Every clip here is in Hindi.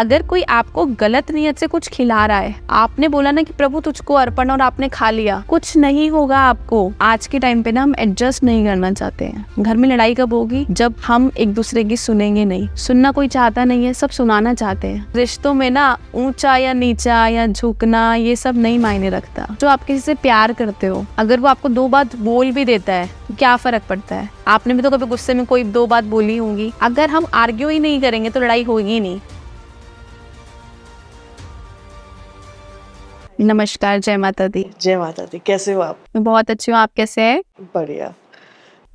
अगर कोई आपको गलत नियत से कुछ खिला रहा है, आपने बोला ना कि प्रभु तुझको अर्पण और आपने खा लिया, कुछ नहीं होगा आपको। आज के टाइम पे ना हम एडजस्ट नहीं करना चाहते हैं। घर में लड़ाई कब होगी? जब हम एक दूसरे की सुनेंगे नहीं। सुनना कोई चाहता नहीं है, सब सुनाना चाहते हैं। रिश्तों में ना ऊंचा या नीचा या झुकना ये सब नहीं मायने रखता। जो आप किसी से प्यार करते हो, अगर वो आपको 2 बात बोल भी देता है तो क्या फर्क पड़ता है? आपने भी तो कभी गुस्से में कोई 2 बात बोली होंगी। अगर हम आर्ग्यू ही नहीं करेंगे तो लड़ाई होगी नहीं। नमस्कार, जय माता दी। जय माता दी। कैसे हो आप? मैं बहुत अच्छी हूँ, आप कैसे हैं? बढ़िया।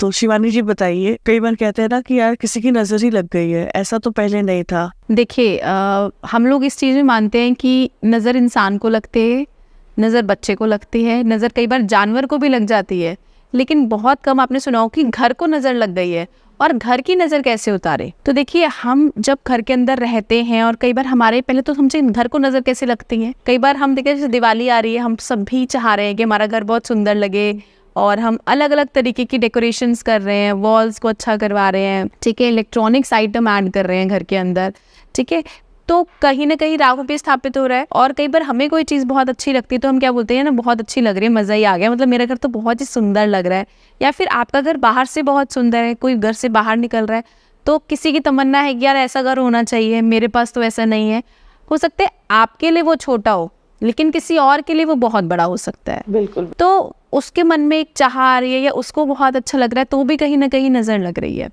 तो शिवानी जी बताइए, कई बार कहते हैं ना कि यार किसी की नजर ही लग गई है, ऐसा तो पहले नहीं था। देखिए, हम लोग इस चीज़ में मानते हैं कि नज़र इंसान को लगती है, नज़र बच्चे को लगती है, नज़र कई बार जानवर को भी लग जाती है, लेकिन बहुत कम आपने सुना हो कि घर को नज़र लग गई है। और घर की नज़र कैसे उतारे? तो देखिए, हम जब घर के अंदर रहते हैं और कई बार हमारे पहले तो हमसे घर को नज़र कैसे लगती है। कई बार हम देखिए, जैसे दिवाली आ रही है, हम सब भी चाह रहे हैं कि हमारा घर बहुत सुंदर लगे और हम अलग अलग तरीके की डेकोरेशंस कर रहे हैं, वॉल्स को अच्छा करवा रहे हैं, ठीक है, इलेक्ट्रॉनिक्स आइटम ऐड कर रहे हैं घर के अंदर, ठीक है। तो कहीं ना कहीं राहु भी स्थापित हो रहा है। और कई बार हमें कोई चीज़ बहुत अच्छी लगती है तो हम क्या बोलते हैं ना, बहुत अच्छी लग रही है, मज़ा ही आ गया, मतलब मेरा घर तो बहुत ही सुंदर लग रहा है। या फिर आपका घर बाहर से बहुत सुंदर है, कोई घर से बाहर निकल रहा है तो किसी की तमन्ना है कि यार ऐसा घर होना चाहिए, मेरे पास तो ऐसा नहीं है। हो सकता है आपके लिए वो छोटा हो, लेकिन किसी और के लिए वो बहुत बड़ा हो सकता है। बिल्कुल। तो उसके मन में एक चाह आ रही है या उसको बहुत अच्छा लग रहा है तो भी कहीं ना कहीं नज़र लग रही है।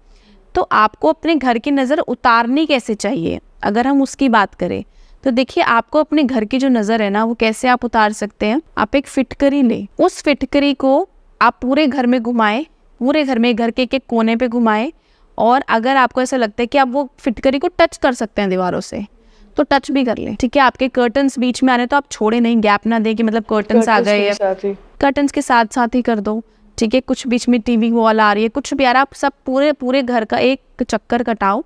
तो आपको अपने घर की नज़र उतारनी कैसे चाहिए, अगर हम उसकी बात करें तो देखिए, आपको अपने घर की जो नज़र है ना, वो कैसे आप उतार सकते हैं। आप एक फिटकरी लें, उस फिटकरी को आप पूरे घर में घुमाएं, पूरे घर में, घर के एक कोने पे घुमाएं। और अगर आपको ऐसा लगता है कि आप वो फिटकरी को टच कर सकते हैं दीवारों से, तो टच भी कर लें, ठीक है। आपके कर्टन्स बीच में आ रहे तो आप छोड़े नहीं, गैप ना दें कि मतलब कर्टन्स आ गए, कर्टन्स के साथ साथ ही कर दो, ठीक है। कुछ बीच में टीवी वॉल आ रही है, कुछ भी आ रहा है, आप सब पूरे घर का एक चक्कर कटाओ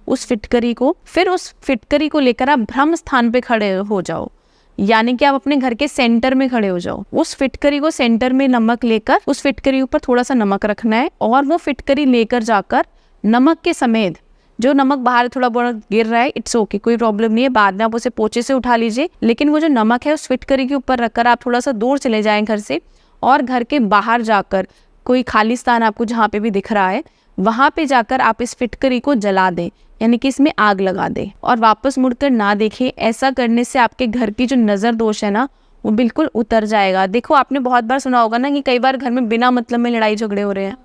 उस फिटकरी को। फिर उस फिटकरी को लेकर आप ब्रह्म स्थान पे खड़े हो जाओ, यानी कि आप अपने घर के सेंटर में खड़े हो जाओ। उस फिटकरी को सेंटर में नमक लेकर, उस फिटकरी ऊपर थोड़ा सा नमक रखना है और वो फिटकरी लेकर जाकर नमक के समेत, जो नमक बाहर थोड़ा बहुत गिर रहा है, इट्स ओके, कोई प्रॉब्लम नहीं है, बाद में आप उसे पोछे से उठा लीजिए, लेकिन वो जो नमक है उस फिटकरी के ऊपर रखकर आप थोड़ा सा दूर चले जाएं घर से, और घर के बाहर जाकर कोई खाली स्थान आपको जहाँ पे भी दिख रहा है वहाँ पे जाकर आप इस फिटकरी को जला दें, यानी कि इसमें आग लगा दें और वापस मुड़कर ना देखें। ऐसा करने से आपके घर की जो नज़र दोष है ना, वो बिल्कुल उतर जाएगा। देखो, आपने बहुत बार सुना होगा ना कि कई बार घर में बिना मतलब में लड़ाई झगड़े हो रहे हैं,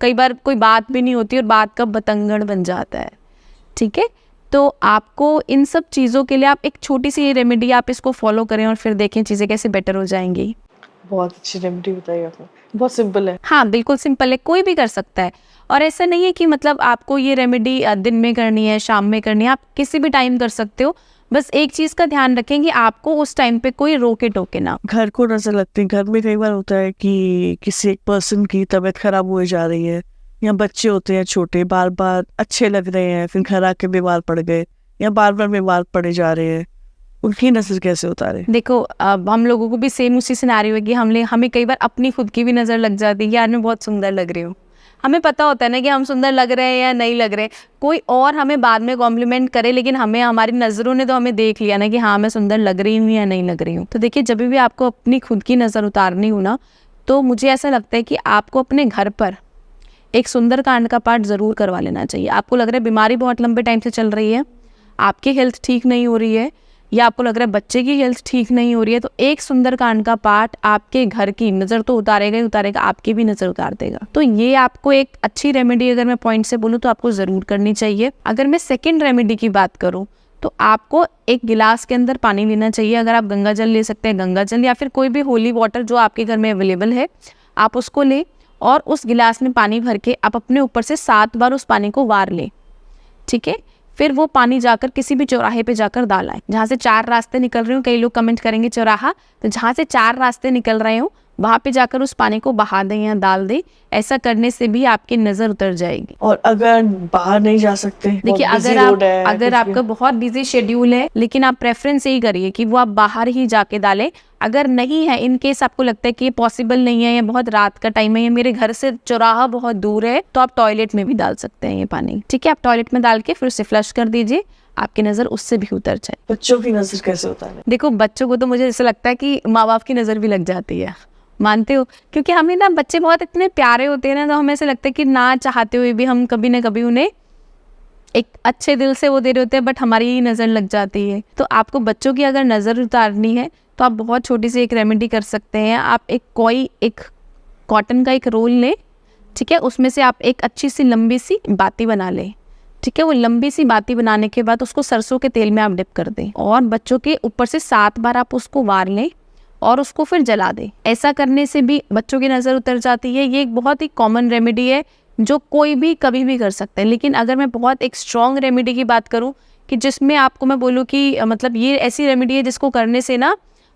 कई बार कोई बात भी नहीं होती और बात का बतंगड़ बन जाता है, ठीक है। तो आपको इन सब चीज़ों के लिए आप एक छोटी सी रेमेडी, आप इसको फॉलो करें और फिर देखें चीज़ें कैसे बेटर हो जाएंगी। बहुत अच्छी रेमेडी बताई आपने, बहुत सिंपल है। हाँ, बिल्कुल सिंपल है, कोई भी कर सकता है। और ऐसा नहीं है कि मतलब आपको ये रेमेडी दिन में करनी है, शाम में करनी है, आप किसी भी टाइम कर सकते हो। बस एक चीज़ का ध्यान रखें कि आपको उस टाइम पे कोई रोके टोके ना। घर को नजर लगती है, घर में कई बार होता है कि किसी एक पर्सन की तबीयत खराब हो जा रही है, या बच्चे होते हैं छोटे, बार बार अच्छे लग रहे हैं फिर घर आके बीमार पड़ गए, या बार बार बीमार पड़े जा रहे हैं, उनकी नजर कैसे उतारे? देखो, अब हम लोगों को भी सेम उसी सिनेरियो है कि हमें कई बार अपनी खुद की भी नज़र लग जाती है कि यार मैं बहुत सुंदर लग रही हूँ। हमें पता होता है ना कि हम सुंदर लग रहे हैं या नहीं लग रहे। कोई और हमें बाद में कॉम्प्लीमेंट करे, लेकिन हमें, हमारी नज़रों ने तो हमें देख लिया ना कि हाँ मैं सुंदर लग रही हूँ या नहीं लग रही हूँ। तो देखिए, जब भी आपको अपनी खुद की नज़र उतारनी हो ना, तो मुझे ऐसा लगता है कि आपको अपने घर पर एक सुंदरकांड का पाठ ज़रूर करवा लेना चाहिए। आपको लग रहा है बीमारी बहुत लंबे टाइम से चल रही है, आपकी हेल्थ ठीक नहीं हो रही है, या आपको लग रहा है बच्चे की हेल्थ ठीक नहीं हो रही है, तो एक सुंदरकांड का पाठ आपके घर की नज़र तो उतारेगा ही उतारेगा, आपकी भी नज़र उतार देगा। तो ये आपको एक अच्छी रेमेडी, अगर मैं पॉइंट से बोलूँ तो आपको ज़रूर करनी चाहिए। अगर मैं सेकेंड रेमेडी की बात करूँ तो आपको एक गिलास के अंदर पानी लेना चाहिए। अगर आप गंगा जल ले सकते हैं, गंगा जल, या फिर कोई भी होली वाटर जो आपके घर में अवेलेबल है, आप उसको लें और उस गिलास में पानी भर के आप अपने ऊपर से 7 बार उस पानी को वार लें, ठीक है। फिर वो पानी जाकर किसी भी चौराहे पे जाकर डाला है, जहाँ से 4 रास्ते निकल रहे हो। कई लोग कमेंट करेंगे चौराहा, तो जहाँ से 4 रास्ते निकल रहे हो वहाँ पे जाकर उस पानी को बहा दें या डाल दें। ऐसा करने से भी आपकी नज़र उतर जाएगी। और अगर बाहर नहीं जा सकते, देखिए, अगर आपका बहुत बिजी शेड्यूल है, लेकिन आप प्रेफरेंस यही करिए कि वो आप बाहर ही जाके डालें। अगर नहीं है, इन केस आपको लगता है कि ये पॉसिबल नहीं है, या बहुत रात का टाइम है, या मेरे घर से चौराहा बहुत दूर है, तो आप टॉयलेट में भी डाल सकते हैं ये पानी। ठीक है, आप टॉयलेट में डाल के फिर उसे फ्लश कर दीजिए, आपकी नज़र उससे भी उतर जाए। बच्चों की नजर कैसे उतारें? देखो, बच्चों को तो मुझे ऐसा लगता है कि माँ बाप की नज़र भी लग जाती है, मानते हो? क्योंकि हमें ना बच्चे बहुत इतने प्यारे होते हैं ना, तो हमें ऐसा लगता है कि ना चाहते हुए भी हम कभी ना कभी उन्हें एक अच्छे दिल से वो दे रहे होते हैं, बट हमारी ही नज़र लग जाती है। तो आपको बच्चों की अगर नज़र उतारनी है तो आप बहुत छोटी सी एक रेमेडी कर सकते हैं। आप एक कॉटन का एक रोल लें, ठीक है, उसमें से आप एक अच्छी सी लंबी सी बाती बना लें। ठीक है, वो लंबी सी बाती बनाने के बाद उसको सरसों के तेल में आप डिप कर दें, और बच्चों के ऊपर से 7 बार आप उसको वार लें और उसको फिर जला दें। ऐसा करने से भी बच्चों की नज़र उतर जाती है। ये एक बहुत ही कॉमन रेमेडी है जो कोई भी कभी भी कर सकता है। लेकिन अगर मैं बहुत एक स्ट्रॉन्ग रेमेडी की बात करूं कि जिसमें आपको मैं बोलूं कि मतलब ये ऐसी रेमेडी है जिसको करने से ना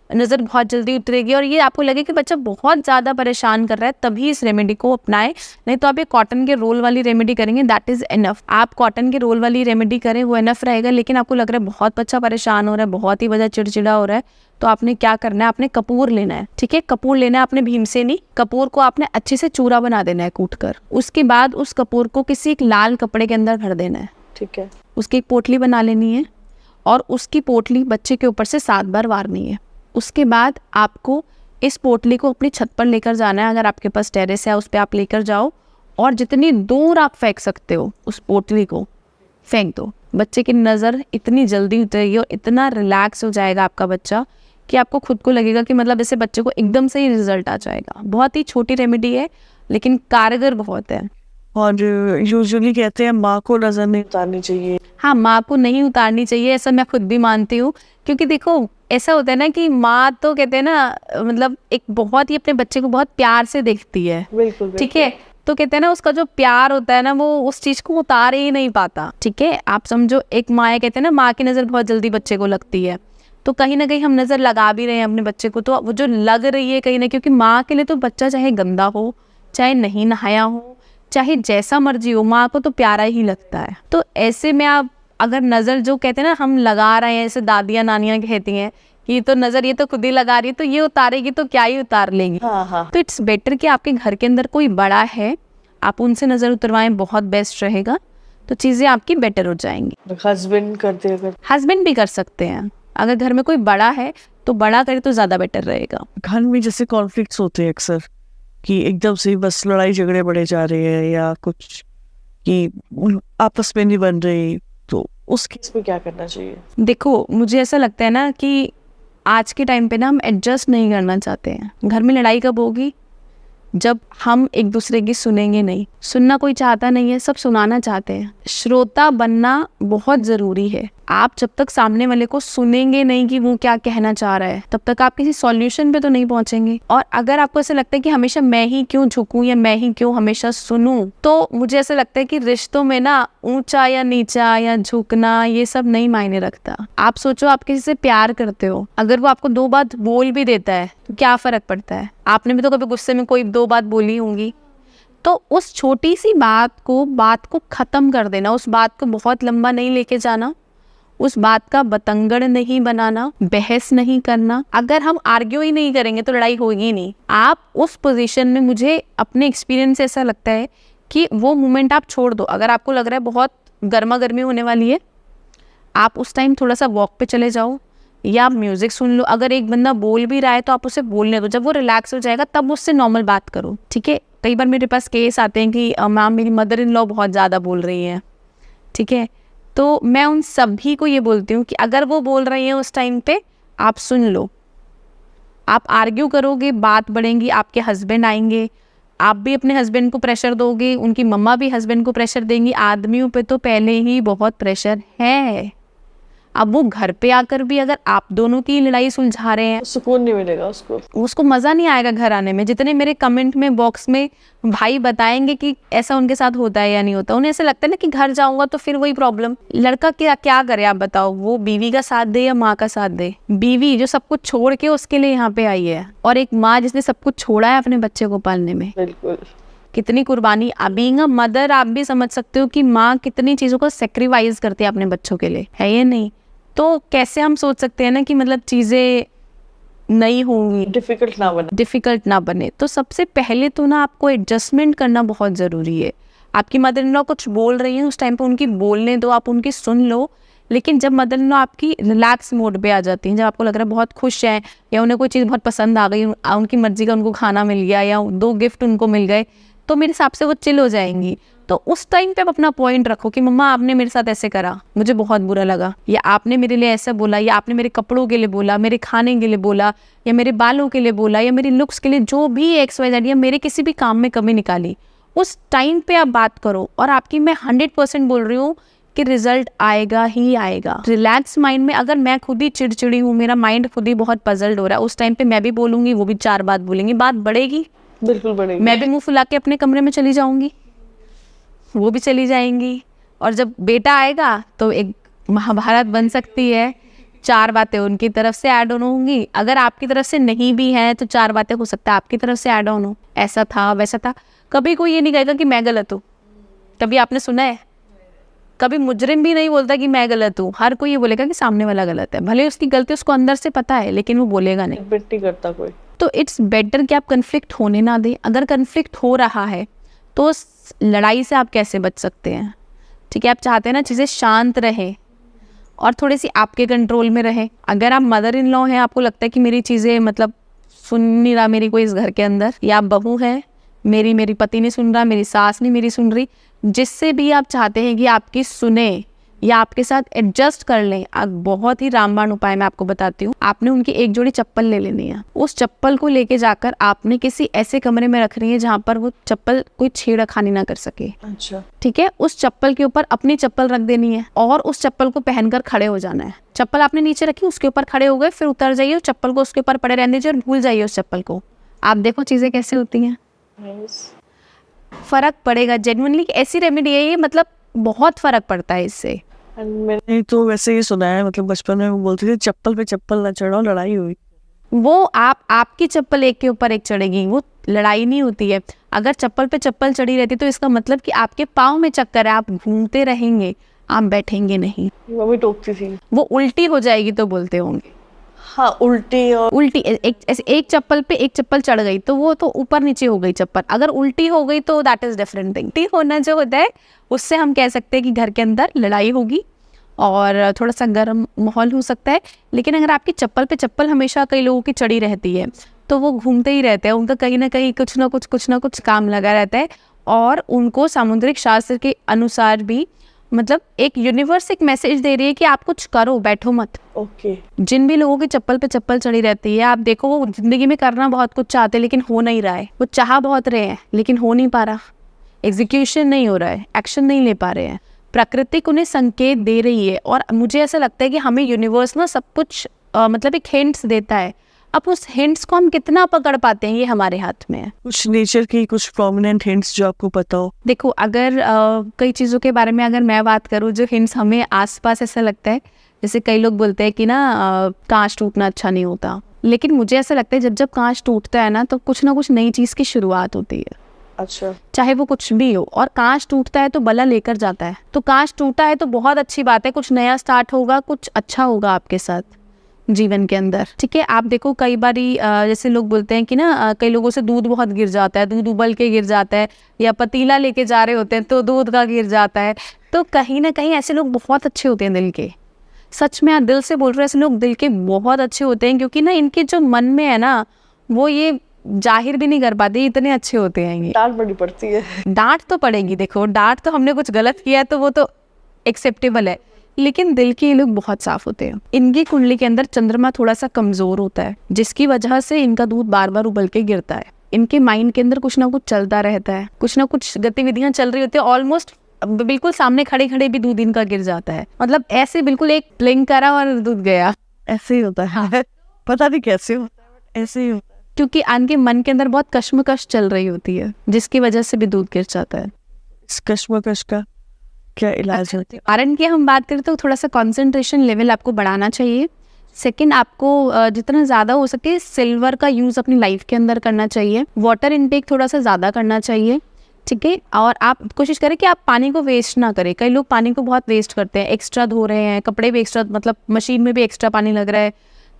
नज़र बहुत जल्दी उतरेगी, और ये आपको लगे कि बच्चा बहुत ज़्यादा परेशान कर रहा है, तभी इस रेमेडी को अपनाएं। नहीं तो आप ये कॉटन के रोल वाली रेमेडी करेंगे, दैट इज़ इनफ। आप कॉटन के रोल वाली रेमेडी करें, वो इनफ रहेगा। लेकिन आपको लग रहा है बहुत बच्चा परेशान हो रहा है, बहुत ही वजह चिड़चिड़ा हो रहा है, तो आपने क्या करना है, आपने कपूर लेना है। ठीक है, कपूर लेना है आपने भीमसेनी। कपूर को आपने अच्छे से चूरा बना देना है कूट कर। उसके बाद उस कपूर को किसी एक लाल कपड़े के अंदर भर देना है। ठीक है, उसकी एक पोटली बना लेनी है, और उसकी पोटली बच्चे के ऊपर से 7 बार वारनी है। उसके बाद आपको इस पोटली को अपनी छत पर लेकर जाना है। अगर आपके पास टेरेस है, उस पर आप लेकर जाओ, और जितनी दूर आप फेंक सकते हो उस पोटली को फेंक दो। बच्चे की नज़र इतनी जल्दी उतरेगी और इतना रिलैक्स हो जाएगा आपका बच्चा कि आपको खुद को लगेगा कि मतलब ऐसे बच्चे को एकदम से ही रिजल्ट आ जाएगा। बहुत ही छोटी रेमेडी है, लेकिन कारगर बहुत है। और यूजुअली कहते हैं माँ को नजर नहीं उतारनी चाहिए। हाँ, माँ को नहीं उतारनी चाहिए, ऐसा मैं खुद भी मानती हूँ। क्योंकि देखो, ऐसा होता है ना कि माँ तो कहते हैं ना, मतलब एक बहुत ही अपने बच्चे को बहुत प्यार से देखती है। बिल्कुल, ठीक है, तो कहते हैं ना उसका जो प्यार होता है ना, वो उस चीज को उतार ही नहीं पाता। ठीक है, आप समझो एक माँ है, कहते हैं ना माँ की नज़र बहुत जल्दी बच्चे को लगती है, तो कहीं ना कहीं हम नज़र लगा भी रहे हैं अपने बच्चे को, तो वो जो लग रही है कहीं ना, क्योंकि माँ के लिए तो बच्चा चाहे गंदा हो, चाहे नहीं नहाया हो, चाहे जैसा मर्जी हो, माँ को तो प्यारा ही लगता है। तो ऐसे में आप अगर नज़र जो कहते हैं ना हम लगा रहे हैं, जैसे दादियाँ नानियाँ कहती हैं कि ये तो नज़र ये तो खुद ही लगा रही है, तो ये उतारेगी तो क्या ही उतार लेंगी। हाँ। तो इट्स बेटर कि आपके घर के अंदर कोई बड़ा है, आप उनसे नज़र उतरवाएं, बहुत बेस्ट रहेगा, तो चीज़ें आपकी बेटर हो जाएंगी। हस्बैंड करते हैं, अगर हस्बैंड भी कर सकते हैं। अगर घर में कोई बड़ा है तो बड़ा करे तो ज़्यादा बेटर रहेगा। घर में जैसे कॉन्फ्लिक्ट्स होते हैं अक्सर कि एकदम से बस लड़ाई झगड़े बढ़े जा रहे हैं, या कुछ कि आपस में नहीं बन रही, तो उस केस में क्या करना चाहिए? देखो, मुझे ऐसा लगता है ना कि आज के टाइम पे ना हम एडजस्ट नहीं करना चाहते हैं। घर में लड़ाई कब होगी? जब हम एक दूसरे की सुनेंगे नहीं। सुनना कोई चाहता नहीं है, सब सुनाना चाहते हैं। श्रोता बनना बहुत ज़रूरी है। आप जब तक सामने वाले को सुनेंगे नहीं कि वो क्या कहना चाह रहा है, तब तक आप किसी सॉल्यूशन पे तो नहीं पहुंचेंगे। और अगर आपको ऐसा लगता है कि हमेशा मैं ही क्यों झुकूं या मैं ही क्यों हमेशा सुनूं, तो मुझे ऐसा लगता है कि रिश्तों में ना ऊंचा या नीचा या झुकना ये सब नहीं मायने रखता। आप सोचो, आप किसी से प्यार करते हो, अगर वो आपको 2 बात बोल भी देता है तो क्या फ़र्क पड़ता है? आपने भी तो कभी गुस्से में कोई 2 बात बोली होंगी। तो उस छोटी सी बात को ख़त्म कर देना, उस बात को बहुत लंबा नहीं लेके जाना, उस बात का बतंगड़ नहीं बनाना, बहस नहीं करना। अगर हम आर्ग्यू ही नहीं करेंगे तो लड़ाई होगी नहीं। आप उस पोजीशन में, मुझे अपने एक्सपीरियंस से ऐसा लगता है कि वो मोमेंट आप छोड़ दो। अगर आपको लग रहा है बहुत गर्मा गर्मी होने वाली है, आप उस टाइम थोड़ा सा वॉक पे चले जाओ या आप म्यूज़िक सुन लो। अगर एक बंदा बोल भी रहा है तो आप उसे बोलने दो। जब वो रिलैक्स हो जाएगा तब उससे नॉर्मल बात करो। ठीक है, कई बार मेरे पास केस आते हैं कि मैम मेरी मदर इन लॉ बहुत ज़्यादा बोल रही है। ठीक है, तो मैं उन सभी को ये बोलती हूँ कि अगर वो बोल रही हैं उस टाइम पे, आप सुन लो। आप आर्ग्यू करोगे, बात बढ़ेंगी, आपके हस्बैंड आएंगे, आप भी अपने हस्बैंड को प्रेशर दोगे, उनकी मम्मा भी हस्बैंड को प्रेशर देंगी। आदमियों पे तो पहले ही बहुत प्रेशर है। अब वो घर पे आकर भी अगर आप दोनों की लड़ाई सुलझा रहे हैं, सुकून नहीं मिलेगा उसको मज़ा नहीं आएगा घर आने में। जितने मेरे कमेंट में बॉक्स में भाई बताएंगे कि ऐसा उनके साथ होता है या नहीं होता, उन्हें ऐसा लगता है ना कि घर जाऊंगा तो फिर वही प्रॉब्लम। लड़का क्या करे आप बताओ, वो बीवी का साथ दे या माँ का साथ दे? बीवी जो सब कुछ छोड़ के उसके लिए यहाँ पे आई है, और एक माँ जिसने सब कुछ छोड़ा है अपने बच्चे को पालने में। बिल्कुल, कितनी कुर्बानी। बीइंग अ मदर आप भी समझ सकते हो कि माँ कितनी चीज़ों को सेक्रीफाइस करती है अपने बच्चों के लिए, है ये नहीं? तो कैसे हम सोच सकते हैं ना कि मतलब चीज़ें नहीं होंगी, डिफ़िकल्ट ना बने। तो सबसे पहले तो ना आपको एडजस्टमेंट करना बहुत ज़रूरी है। आपकी मदर इन लॉ कुछ बोल रही हैं, उस टाइम पे उनकी बोलने दो, आप उनकी सुन लो। लेकिन जब मदर इन लॉ आपकी रिलैक्स मोड पे आ जाती हैं, जब आपको लग रहा है बहुत खुश हैं या उन्हें कोई चीज़ बहुत पसंद आ गई, उनकी मर्जी का उनको खाना मिल गया या 2 गिफ्ट उनको मिल गए, तो मेरे हिसाब से वो चिल हो जाएंगी। तो उस टाइम पे आप अपना पॉइंट रखो कि मम्मा आपने मेरे साथ ऐसे करा, मुझे बहुत बुरा लगा, या आपने मेरे लिए ऐसा बोला, या आपने मेरे कपड़ों के लिए बोला, मेरे खाने के लिए बोला, या मेरे बालों के लिए बोला, या मेरी लुक्स के लिए, जो भी XYZ, या मेरे किसी भी काम में कमी निकाली। उस टाइम पे आप बात करो। और आपकी मैं 100% बोल रही हूँ कि रिजल्ट आएगा ही आएगा। रिलैक्स माइंड में, अगर मैं खुद ही चिड़चिड़ी हूँ, मेरा माइंड खुद ही बहुत पजल्ड हो रहा है, उस टाइम पे मैं भी बोलूँगी, वो भी 4 बात बोलेंगी, बात बढ़ेगी, बिल्कुल बढ़ेगी। मैं भी मुंह फुला के अपने कमरे में चली जाऊंगी, वो भी चली जाएंगी। और जब बेटा आएगा तो एक महाभारत बन सकती है। 4 बातें उनकी तरफ से ऐड ऑन होंगी, अगर आपकी तरफ से नहीं भी है तो 4 बातें हो सकता है आपकी तरफ से ऐड ऑन हो, ऐसा था वैसा था। कभी कोई ये नहीं कहेगा कि मैं गलत हूँ, कभी आपने सुना है? कभी मुजरिम भी नहीं बोलता कि मैं गलत हूँ, हर कोई ये बोलेगा कि सामने वाला गलत है, भले उसकी गलती उसको अंदर से पता है लेकिन वो बोलेगा नहीं। एडमिट नहीं करता कोई। तो इट्स बेटर कि आप कन्फ्लिक्ट होने ना दें। अगर कन्फ्लिक्ट हो रहा है तो उस लड़ाई से आप कैसे बच सकते हैं? ठीक है, आप चाहते हैं ना चीज़ें शांत रहे और थोड़ी सी आपके कंट्रोल में रहे। अगर आप मदर इन लॉ हैं, आपको लगता है कि मेरी चीज़ें मतलब सुन नहीं रहा मेरी कोई इस घर के अंदर, या आप बहू हैं, मेरी पति नहीं सुन रहा, मेरी सास नहीं मेरी सुन रही, जिससे भी आप चाहते हैं कि आपकी सुने या आपके साथ एडजस्ट कर लें, बहुत ही रामबाण उपाय मैं आपको बताती हूँ। आपने उनकी एक जोड़ी चप्पल ले लेनी है, उस चप्पल को लेके जाकर आपने किसी ऐसे कमरे में रख रही है जहाँ पर वो चप्पल कोई छेड़खानी ना कर सके। अच्छा, ठीक है, उस चप्पल के ऊपर अपनी चप्पल रख देनी है और उस चप्पल को पहनकर खड़े हो जाना है। चप्पल आपने नीचे रखी, उसके ऊपर खड़े हो गए, फिर उतर जाइए, चप्पल को उसके ऊपर पड़े रहने दीजिए और भूल जाइए उस चप्पल को। आप देखो चीजें कैसे होती हैं, फर्क पड़ेगा। जेन्युइनली ऐसी रेमेडी है ये, मतलब बहुत फर्क पड़ता है इससे। मैंने तो वैसे ही सुना है, मतलब बचपन में वो बोलती थी चप्पल पे चप्पल ना चढ़ाओ, लड़ाई हुई। वो आपकी चप्पल एक के ऊपर एक चढ़ेगी, वो लड़ाई नहीं होती है। अगर चप्पल पे चप्पल चढ़ी रहती तो इसका मतलब कि आपके पाँव में चक्कर है, आप घूमते रहेंगे, आप बैठेंगे नहीं। मम्मी टोकती थी, वो उल्टी हो जाएगी तो बोलते होंगे। हाँ, उल्टी एक चप्पल पे एक चप्पल चढ़ गई तो वो तो ऊपर नीचे हो गई चप्पल। अगर उल्टी हो गई तो दैट इज डिफरेंट थिंग। उल्टी होना जो होता है उससे हम कह सकते हैं कि घर के अंदर लड़ाई होगी और थोड़ा सा गर्म माहौल हो सकता है। लेकिन अगर आपकी चप्पल पे चप्पल हमेशा कई लोगों की चढ़ी रहती है तो वो घूमते ही रहते हैं, उनका कहीं ना कहीं कुछ ना कुछ काम लगा रहता है। और उनको सामुद्रिक शास्त्र के अनुसार भी मतलब एक यूनिवर्स एक मैसेज दे रही है कि आप कुछ करो, बैठो मत। ओके। जिन भी लोगों की चप्पल पे चप्पल चढ़ी रहती है, आप देखो वो जिंदगी में करना बहुत कुछ चाहते हैं लेकिन हो नहीं रहा है। वो चाह बहुत रहे हैं लेकिन हो नहीं पा रहा, एग्जीक्यूशन नहीं हो रहा है, एक्शन नहीं ले पा रहे हैं। प्रकृति उन्हें संकेत दे रही है और मुझे ऐसा लगता है कि हमें यूनिवर्स ना सब कुछ मतलब एक हिंट्स देता है। अब उस हिंट्स को हम कितना पकड़ पाते हैं ये हमारे हाथ में है। कुछ नेचर की कुछ प्रोमिनेंट हिंट्स जो आपको पता हो? देखो, अगर कई चीज़ों के बारे में अगर मैं बात करूँ जो हिंट्स हमें आसपास ऐसा लगता है, जैसे कई लोग बोलते हैं कि ना कांच टूटना अच्छा नहीं होता, लेकिन मुझे ऐसा लगता है जब जब कांच टूटता है ना तो कुछ ना कुछ नई चीज़ की शुरुआत होती है। अच्छा। चाहे वो कुछ भी हो, और कांच टूटता है तो बला लेकर जाता है। तो कांच टूटा है तो बहुत अच्छी बात है, कुछ नया स्टार्ट होगा, कुछ अच्छा होगा आपके साथ जीवन के अंदर। ठीक है, आप देखो कई बारी जैसे लोग बोलते हैं कि ना कई लोगों से दूध बहुत गिर जाता है, दूध उबल के गिर जाता है, या पतीला लेके जा रहे होते हैं तो दूध का गिर जाता है। तो कहीं ना कहीं ऐसे लोग बहुत अच्छे होते हैं दिल के, सच में दिल से बोल रहे हैं, ऐसे लोग दिल के बहुत अच्छे होते हैं, क्योंकि ना इनके जो मन में है ना वो ये जाहिर भी नहीं कर पाते, इतने अच्छे होते हैं ये। डांट बड़ी पड़ती है। डांट तो पड़ेगी, देखो डांट तो हमने कुछ गलत किया है तो वो तो एक्सेप्टेबल है, लेकिन दिल के ये लोग बहुत साफ होते हैं। इनकी कुंडली के अंदर चंद्रमा थोड़ा सा कमजोर होता है, जिसकी वजह से इनका दूध बार बार उबल के गिरता है। इनके माइंड के अंदर कुछ ना कुछ चलता रहता है, कुछ ना कुछ गतिविधियां चल रही होती है, ऑलमोस्ट अब बिल्कुल सामने खड़े खड़े भी दूध इनका गिर जाता है, मतलब ऐसे बिल्कुल एक ब्लिंक करा और दूध गया। ऐसे ही होता है। पता नहीं कैसे होता है, बट ऐसे ही होता है। क्योंकि इनके मन के अंदर बहुत कश्मकश चल रही होती है, जिसकी वजह से भी दूध गिर जाता है। इस कश्मकश का क्या इलाज है? कारण की हम बात करें तो थोड़ा सा कंसंट्रेशन लेवल आपको बढ़ाना चाहिए। सेकंड, आपको जितना ज़्यादा हो सके सिल्वर का यूज़ अपनी लाइफ के अंदर करना चाहिए। वाटर इनटेक थोड़ा सा ज़्यादा करना चाहिए, ठीक है। और आप कोशिश करें कि आप पानी को वेस्ट ना करें। कई लोग पानी को बहुत वेस्ट करते हैं, एक्स्ट्रा धो रहे हैं, कपड़े भी एक्स्ट्रा, मतलब मशीन में भी एक्स्ट्रा पानी लग रहा है,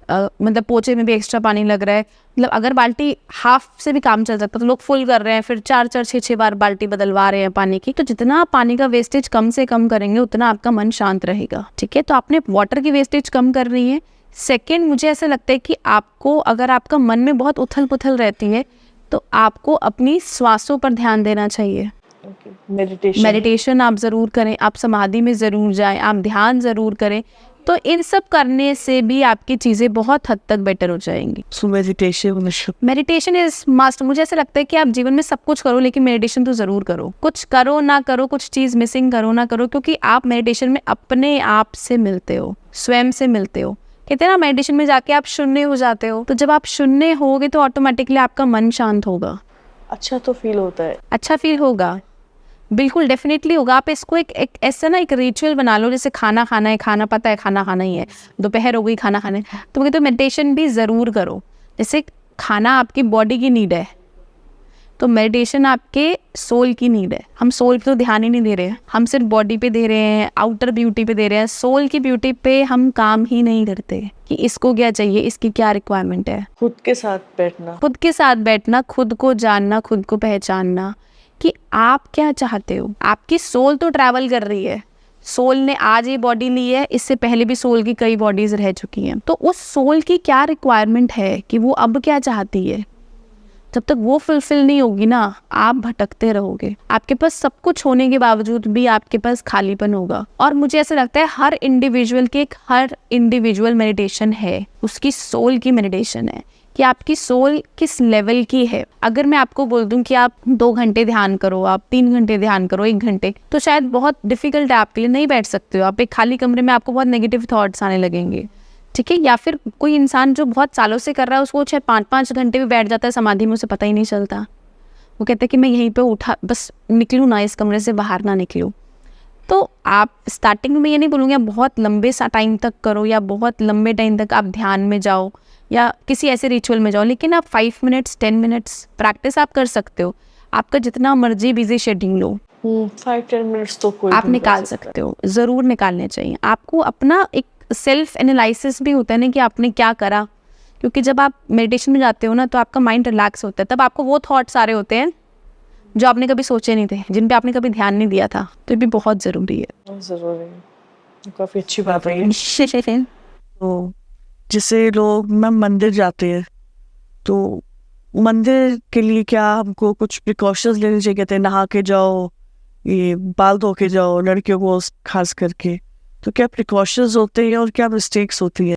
मतलब पोछे में भी एक्स्ट्रा पानी लग रहा है। मतलब अगर बाल्टी हाफ से भी काम चल सकता तो लोग फुल कर रहे हैं, फिर 4-6 बार बाल्टी बदलवा रहे हैं पानी की। तो जितना आप पानी का वेस्टेज कम से कम करेंगे उतना आपका मन शांत रहेगा, ठीक है। तो आपने वाटर की वेस्टेज कम कर रही है। सेकेंड, मुझे ऐसा लगता है कि आपको, अगर आपका मन में बहुत उथल पुथल रहती है तो आपको अपनी श्वासों पर ध्यान देना चाहिए। मेडिटेशन आप ज़रूर करें, आप समाधि में ज़रूर जाएं, आप ध्यान ज़रूर करें। तो इन सब करने से भी आपकी चीज़ें बहुत हद तक बेटर हो जाएंगी। So meditation is must. मुझे ऐसा लगता है कि आप जीवन में सब कुछ करो लेकिन मेडिटेशन तो ज़रूर करो। कुछ करो ना करो, कुछ चीज़ मिसिंग करो ना करो, क्योंकि आप मेडिटेशन में अपने आप से मिलते हो, स्वयं से मिलते हो। कहते हैं ना, मेडिटेशन में जाके आप शून्य हो जाते हो। तो जब आप शून्य होगे तो ऑटोमेटिकली आपका मन शांत होगा। अच्छा तो फील होता है, अच्छा फील होगा, बिल्कुल डेफिनेटली होगा। आप इसको एक ऐसा ना एक रिचुअल बना लो, जैसे खाना खाना है, खाना पता है खाना खाना ही है, दोपहर हो गई खाना खाना है, तो कहते हो मेडिटेशन भी ज़रूर करो। जैसे खाना आपकी बॉडी की नीड है तो मेडिटेशन आपके सोल की नीड है। हम सोल पे तो ध्यान ही नहीं दे रहे हैं, हम सिर्फ बॉडी पे दे रहे हैं, आउटर ब्यूटी पे दे रहे हैं। सोल की ब्यूटी पे हम काम ही नहीं करते कि इसको क्या चाहिए, इसकी क्या रिक्वायरमेंट है। खुद के साथ बैठना, खुद को जानना, खुद को पहचानना कि आप क्या चाहते हो। आपकी सोल तो ट्रैवल कर रही है, सोल ने आज ये बॉडी ली है, इससे पहले भी सोल की कई बॉडीज रह चुकी हैं। तो उस सोल की क्या रिक्वायरमेंट है कि वो अब क्या चाहती है, जब तक वो फुलफिल नहीं होगी ना, आप भटकते रहोगे। आपके पास सब कुछ होने के बावजूद भी आपके पास खालीपन होगा। और मुझे ऐसा लगता है हर इंडिविजुअल मेडिटेशन है, उसकी सोल की मेडिटेशन है कि आपकी सोल किस लेवल की है। अगर मैं आपको बोल दूं कि आप 2 घंटे ध्यान करो, आप 3 घंटे ध्यान करो, 1 घंटे, तो शायद बहुत डिफिकल्ट है आपके लिए, नहीं बैठ सकते हो आप। एक खाली कमरे में आपको बहुत नेगेटिव थॉट्स आने लगेंगे, ठीक है। या फिर कोई इंसान जो बहुत सालों से कर रहा है, उसको चाहे 5-5 घंटे भी बैठ जाता है समाधि में, उसे पता ही नहीं चलता। वो कहते हैं कि मैं यहीं पे उठा, बस निकलूँ ना, इस कमरे से बाहर ना निकलूँ। तो आप स्टार्टिंग में ये नहीं बोलूँगी आप बहुत लंबे सा टाइम तक करो या बहुत लंबे टाइम तक आप ध्यान में जाओ या किसी ऐसे रिचुअल में जाओ, लेकिन आप 5 मिनट्स 10 मिनट्स प्रैक्टिस आप कर सकते हो। आपका जितना मर्जी बिजी शेड्यूल हो, 5-10 मिनट्स तो कोई आप निकाल सकते हो, ज़रूर निकालने चाहिए। आपको अपना एक सेल्फ एनालिसिस भी होता है ना कि आपने क्या करा, क्योंकि जब आप मेडिटेशन में जाते हो ना तो आपका माइंड रिलैक्स होता है, तब आपको वो थॉट सारे होते हैं जो आपने कभी सोचे नहीं थे, जिन पे आपने कभी ध्यान नहीं दिया था। तो ये भी बहुत ज़रूरी है। काफ़ी अच्छी बात है। तो जैसे लोग मंदिर जाते हैं तो मंदिर के लिए क्या हमको कुछ प्रिकॉशंस लेने चाहिए? कहते हैं नहा के जाओ, ये बाल धो के जाओ, लड़कियों को खास करके, तो क्या प्रिकॉशंस होते हैं और क्या मिस्टेक्स होती है?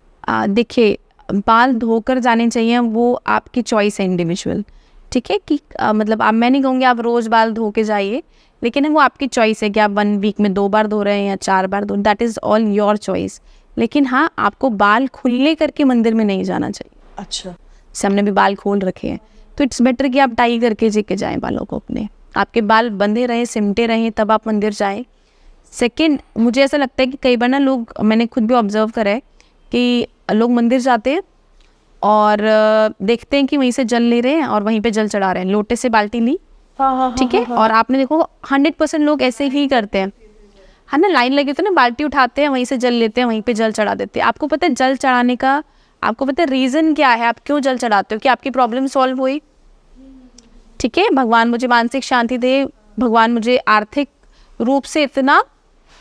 देखिए, बाल धोकर जाने चाहिए, वो आपकी चॉइस है इंडिविजुअल, ठीक है। कि मतलब आप, मैं नहीं कहूँगी आप रोज़ बाल धो के जाइए, लेकिन वो आपकी चॉइस है कि आप 1 वीक में 2 बार धो रहे हैं या 4 बार धो, that is all your choice. लेकिन हाँ, आपको बाल खुले करके मंदिर में नहीं जाना चाहिए। अच्छा, जैसे हमने भी बाल खोल रखे हैं तो इट्स बेटर कि आप टाई करके लेके जाएं बालों को अपने, आपके बाल बंधे रहें, सिमटे रहें, तब आप मंदिर जाएं। सेकंड, मुझे ऐसा लगता है कि कई बार ना लोग, मैंने खुद भी ऑब्जर्व करा है कि लोग मंदिर जाते हैं और देखते हैं कि वहीं से जल ले रहे हैं और वहीं पे जल चढ़ा रहे हैं, लोटे से बाल्टी ली, ठीक है। और आपने देखो 100% लोग ऐसे ही करते हैं, है ना, लाइन लगी तो ना बाल्टी उठाते हैं, वहीं से जल लेते हैं, वहीं पे जल चढ़ा देते हैं। आपको पता है जल चढ़ाने का, आपको पता है रीज़न क्या है, आप क्यों जल चढ़ाते हो? कि आपकी प्रॉब्लम सॉल्व हुई, ठीक है, भगवान मुझे मानसिक शांति दे, भगवान मुझे आर्थिक रूप से इतना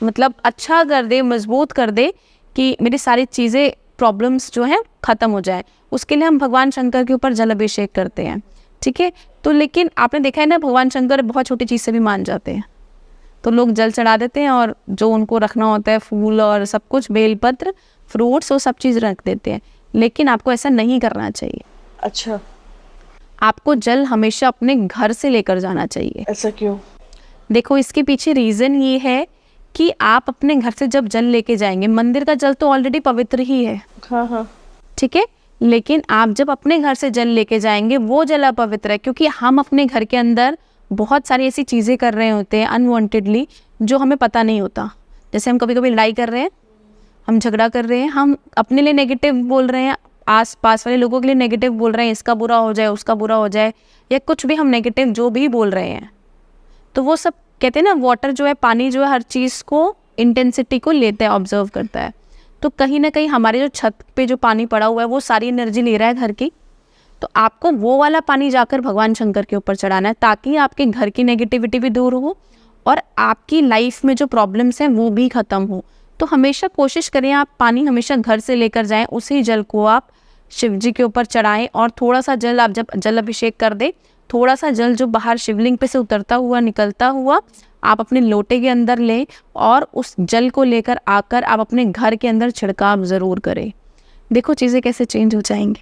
मतलब अच्छा कर दे, मजबूत कर दे कि मेरी सारी चीज़ें, प्रॉब्लम्स जो हैं ख़त्म हो जाए, उसके लिए हम भगवान शंकर के ऊपर जल अभिषेक करते हैं, ठीक है। तो लेकिन आपने देखा है ना, भगवान शंकर बहुत छोटी चीज़ से भी मान जाते हैं, तो लोग जल चढ़ा देते हैं और जो उनको रखना होता है, फूल और सब कुछ, बेलपत्र, फ्रूट्स, वो सब चीज़ रख देते हैं। लेकिन आपको ऐसा नहीं करना चाहिए। अच्छा, आपको जल हमेशा अपने घर से लेकर जाना चाहिए। ऐसा क्यों? देखो इसके पीछे रीज़न ये है कि आप अपने घर से जब जल लेके जाएंगे, मंदिर का जल तो ऑलरेडी पवित्र ही है, हाँ, ठीक है, लेकिन आप जब अपने घर से जल लेके जाएंगे वो जल अपवित्र है, क्योंकि हम अपने घर के अंदर बहुत सारी ऐसी चीज़ें कर रहे होते हैं अनवांटेडली जो हमें पता नहीं होता। जैसे हम कभी कभी लड़ाई कर रहे हैं, हम झगड़ा कर रहे हैं, हम अपने लिए नेगेटिव बोल रहे हैं, आस पास वाले लोगों के लिए नेगेटिव बोल रहे हैं, इसका बुरा हो जाए, उसका बुरा हो जाए, या कुछ भी हम नेगेटिव जो भी बोल रहे हैं, तो वो सब कहते हैं ना, वाटर जो है, पानी जो है, हर चीज़ को इंटेंसिटी को लेता है, ऑब्जर्व करता है। तो कहीं ना कहीं हमारे जो छत पे जो पानी पड़ा हुआ है वो सारी एनर्जी ले रहा है घर की, तो आपको वो वाला पानी जाकर भगवान शंकर के ऊपर चढ़ाना है, ताकि आपके घर की नेगेटिविटी भी दूर हो और आपकी लाइफ में जो प्रॉब्लम्स हैं वो भी ख़त्म हो। तो हमेशा कोशिश करें आप पानी हमेशा घर से लेकर जाएं, उसी जल को आप शिव जी के ऊपर चढ़ाएं, और थोड़ा सा जल आप जब जल अभिषेक कर दें, थोड़ा सा जल जो बाहर शिवलिंग पे से उतरता हुआ निकलता हुआ आप अपने लोटे के अंदर लें, और उस जल को लेकर आकर आप अपने घर के अंदर छिड़काव ज़रूर करें। देखो चीज़ें कैसे चेंज हो जाएंगी।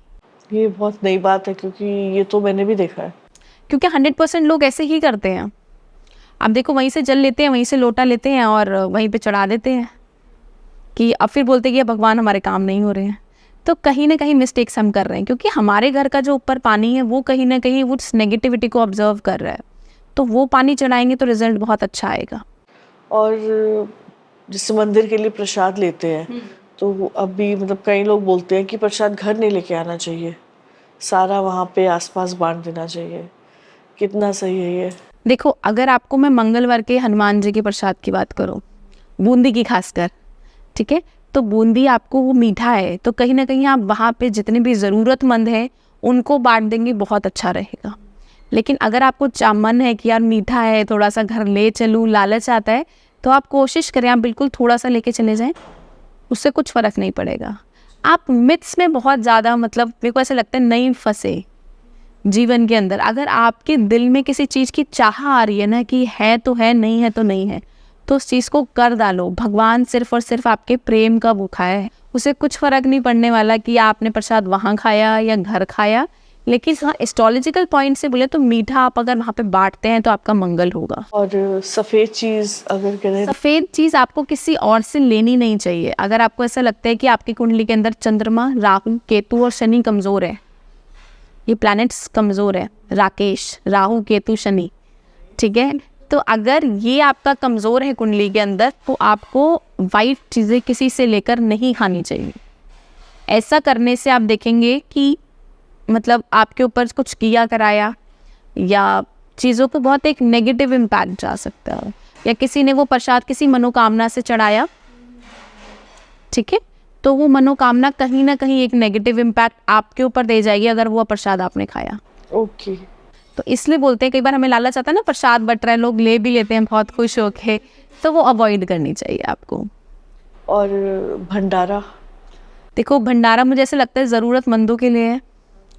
ये बहुत नई बात है, क्योंकि ये तो मैंने भी देखा है। क्योंकि 100% लोग ऐसे ही करते हैं। आप देखो वहीं से जल लेते हैं, वहीं से लोटा लेते हैं और वहीं पे चढ़ा देते हैं, कि अब फिर बोलते हैं कि भगवान हमारे काम नहीं हो रहे हैं। तो कहीं ना कहीं मिस्टेक्स हम कर रहे हैं, क्योंकि हमारे घर का जो ऊपर पानी है वो कहीं ना कहीं उस नेगेटिविटी को ऑब्जर्व कर रहा है, तो वो पानी चढ़ाएंगे तो रिजल्ट बहुत अच्छा आएगा। और जिससे मंदिर के लिए प्रसाद लेते हैं, तो वो अभी मतलब कई लोग बोलते हैं कि प्रसाद घर नहीं लेके आना चाहिए, सारा वहाँ पे आसपास बांट देना चाहिए। कितना सही है ये? देखो अगर आपको मैं मंगलवार के हनुमान जी के प्रसाद की बात करूँ, बूंदी की खासकर, ठीक है, तो बूंदी आपको वो मीठा है, तो कहीं ना कहीं आप वहाँ पे जितने भी ज़रूरतमंद हैं उनको बांट देंगे, बहुत अच्छा रहेगा। लेकिन अगर आपको मन है कि यार मीठा है, थोड़ा सा घर ले चलूँ, लालच आता है, तो आप कोशिश करें आप बिल्कुल थोड़ा सा लेके चले जाएं, उससे कुछ फ़र्क नहीं पड़ेगा। आप मिथ्स में बहुत ज़्यादा, मतलब मेरे को ऐसा लगता है, नहीं फंसे जीवन के अंदर। अगर आपके दिल में किसी चीज़ की चाह आ रही है ना, कि है तो है, नहीं है तो नहीं है, तो उस चीज़ को कर डालो। भगवान सिर्फ और सिर्फ आपके प्रेम का भूखा है, उसे कुछ फ़र्क नहीं पड़ने वाला कि आपने प्रसाद वहाँ खाया या घर खाया। लेकिन हाँ, एस्ट्रोलॉजिकल पॉइंट से बोले तो मीठा आप अगर वहाँ पे बांटते हैं तो आपका मंगल होगा। और सफ़ेद चीज़ अगर करें, सफ़ेद चीज़ आपको किसी और से लेनी नहीं चाहिए। अगर आपको ऐसा लगता है कि आपकी कुंडली के अंदर चंद्रमा, राहु, केतु और शनि कमज़ोर है, ये प्लैनेट्स कमज़ोर है, राकेश, राहु, केतु, शनि, ठीक है, तो अगर ये आपका कमज़ोर है कुंडली के अंदर, तो आपको वाइट चीज़ें किसी से लेकर नहीं खानी चाहिए। ऐसा करने से आप देखेंगे कि मतलब आपके ऊपर कुछ किया कराया, या चीज़ों को बहुत एक नेगेटिव इम्पैक्ट जा सकता है, या किसी ने वो प्रसाद किसी मनोकामना से चढ़ाया, ठीक है, तो वो मनोकामना कहीं ना कहीं एक नेगेटिव इम्पैक्ट आपके ऊपर दे जाएगी अगर वो प्रसाद आपने खाया। ओके। तो इसलिए बोलते हैं, कई बार हमें लालच आता है ना, प्रसाद बट रहा है, लोग ले भी लेते हैं बहुत खुश होके, तो वो अवॉइड करनी चाहिए आपको। और भंडारा? देखो भंडारा मुझे ऐसे लगता है ज़रूरतमंदों के लिए है,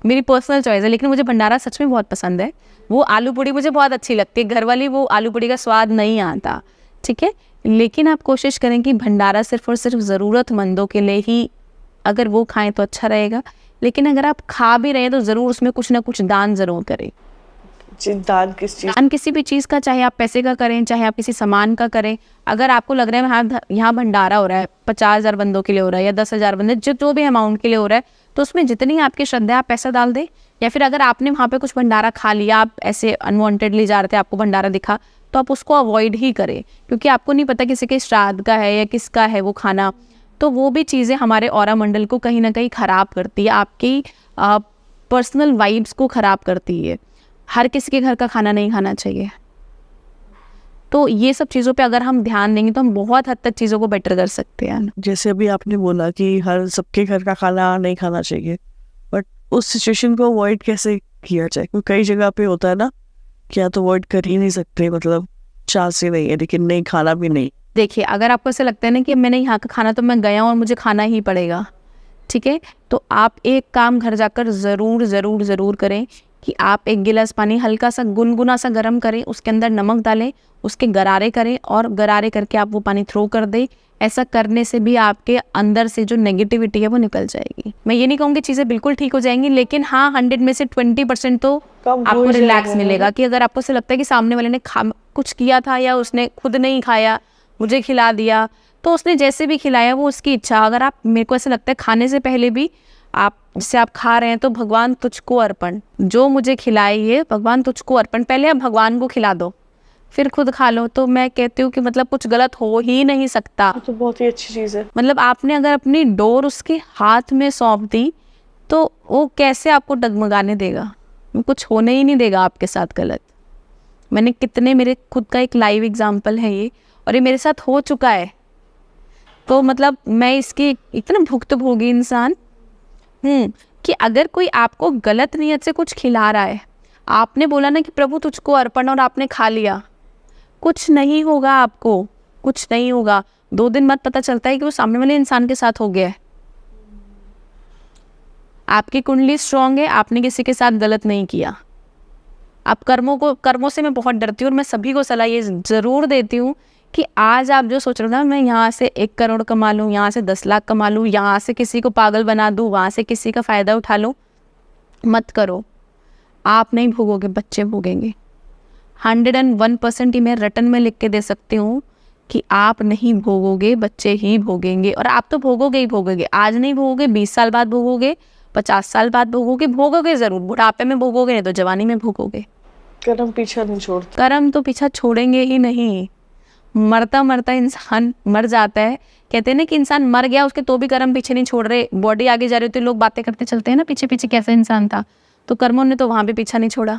मेरी पर्सनल चॉइस है, लेकिन मुझे भंडारा सच में बहुत पसंद है। वो आलू पूड़ी मुझे बहुत अच्छी लगती है, घर वाली वो आलू पूड़ी का स्वाद नहीं आता, ठीक है, लेकिन आप कोशिश करें कि भंडारा सिर्फ और सिर्फ ज़रूरतमंदों के लिए ही, अगर वो खाएं तो अच्छा रहेगा। लेकिन अगर आप खा भी रहे हैं तो ज़रूर उसमें कुछ ना कुछ दान ज़रूर करें। दान किस चीज़? दान किसी भी चीज़ का, चाहे आप पैसे का करें, चाहे आप किसी सामान का करें। अगर आपको लग रहा है हाँ यहाँ भंडारा हो रहा है, 50,000 बंदों के लिए हो रहा है, या 10,000 बंदे, जो भी अमाउंट के लिए हो रहा है, तो उसमें जितनी आपकी श्रद्धा है आप पैसा डाल दें। या फिर अगर आपने वहाँ पे कुछ भंडारा खा लिया, आप ऐसे अनवांटेडली जा रहे थे, आपको भंडारा दिखा, तो आप उसको अवॉइड ही करें, क्योंकि आपको नहीं पता किसी के श्राद्ध का है या किसका है वो खाना, तो वो भी चीज़ें हमारे ऑरा मंडल को कहीं ना कहीं ख़राब करती है, आपकी पर्सनल वाइब्स को ख़राब करती है। हर किसी के घर का खाना नहीं खाना चाहिए। तो ये सब चीज़ों पे अगर हम ध्यान देंगे तो हम बहुत हद तक चीज़ों को बेटर कर सकते हैं। जैसे अभी आपने बोला कि हर सबके घर का खाना नहीं खाना चाहिए, बट उस सिचुएशन को अवॉइड कैसे किया जाए? क्योंकि कई जगह पे होता है ना, क्या तो अवॉइड कर ही नहीं सकते, मतलब चांस ही नहीं है, लेकिन नहीं खाना भी नहीं। देखिए अगर आपको ऐसा लगता है ना कि मैंने यहाँ का खाना तो मैं गया हूँ और मुझे खाना ही पड़ेगा, ठीक है, तो आप एक काम घर जाकर ज़रूर ज़रूर ज़रूर करें कि आप एक गिलास पानी हल्का सा गुनगुना सा गर्म करें, उसके अंदर नमक डालें, उसके गरारे करें और गरारे करके आप वो पानी थ्रो कर दें। ऐसा करने से भी आपके अंदर से जो नेगेटिविटी है वो निकल जाएगी। मैं ये नहीं कहूँगी चीज़ें बिल्कुल ठीक हो जाएंगी, लेकिन हाँ 100 में से 20% तो कम हो आपको ही रिलैक्स जाएगा। मिलेगा कि अगर आपको ऐसा लगता है कि सामने वाले ने कुछ किया था या उसने खुद नहीं खाया, मुझे खिला दिया, तो उसने जैसे भी खिलाया वो उसकी इच्छा। अगर आप, मेरे को ऐसा लगता है खाने से पहले भी आप, जैसे आप खा रहे हैं तो भगवान तुझको अर्पण, जो मुझे खिलाए ये भगवान तुझको अर्पण, पहले आप भगवान को खिला दो फिर खुद खा लो। तो मैं कहती हूँ कि मतलब कुछ गलत हो ही नहीं सकता। तो बहुत ही अच्छी चीज़ है। मतलब आपने अगर अपनी डोर उसके हाथ में सौंप दी तो वो कैसे आपको डगमगाने देगा, वो कुछ होने ही नहीं देगा आपके साथ गलत। मैंने कितने, मेरे खुद का एक लाइव एग्जाम्पल है ये, और ये मेरे साथ हो चुका है। तो मतलब मैं इसकी इतना भुक्तभोगी इंसान हूँ कि अगर कोई आपको गलत नीयत से कुछ खिला रहा है, आपने बोला ना कि प्रभु तुझको अर्पण और आपने खा लिया, कुछ नहीं होगा आपको, कुछ नहीं होगा। 2 दिन बाद पता चलता है कि वो सामने वाले इंसान के साथ हो गया है। आपकी कुंडली स्ट्रांग है, आपने किसी के साथ गलत नहीं किया। आप कर्मों से मैं बहुत डरती हूँ और मैं सभी को सलाह ये ज़रूर देती हूँ कि आज आप जो सोच रहे हो ना, मैं यहाँ से 1 करोड़ कमा लूँ, यहाँ से 10 लाख कमा लूँ, यहाँ से किसी को पागल बना दूँ, वहाँ से किसी का फ़ायदा उठा लूँ, मत करो। आप नहीं भोगोगे, बच्चे भोगेंगे। 101% ही मैं रटन में लिख के दे सकती हूँ कि आप नहीं भोगोगे, बच्चे ही भोगेंगे। और आप तो भोगोगे ही भोगोगे, आज नहीं भोगोगे, 20 साल बाद भोगोगे, 50 साल बाद भोगोगे, भोगोगे ज़रूर। बुढ़ापे में भोगोगे, नहीं तो जवानी में भोगोगे। कर्म पीछा नहीं छोड़ते। कर्म तो पीछा छोड़ेंगे ही नहीं। मरता मरता इंसान मर जाता है। कहते हैं ना कि इंसान मर गया, उसके तो भी कर्म पीछे नहीं छोड़ रहे। बॉडी आगे जा रही होती है, लोग बातें करते चलते हैं ना पीछे पीछे कैसा इंसान था, तो कर्मों ने तो वहाँ भी पीछा नहीं छोड़ा।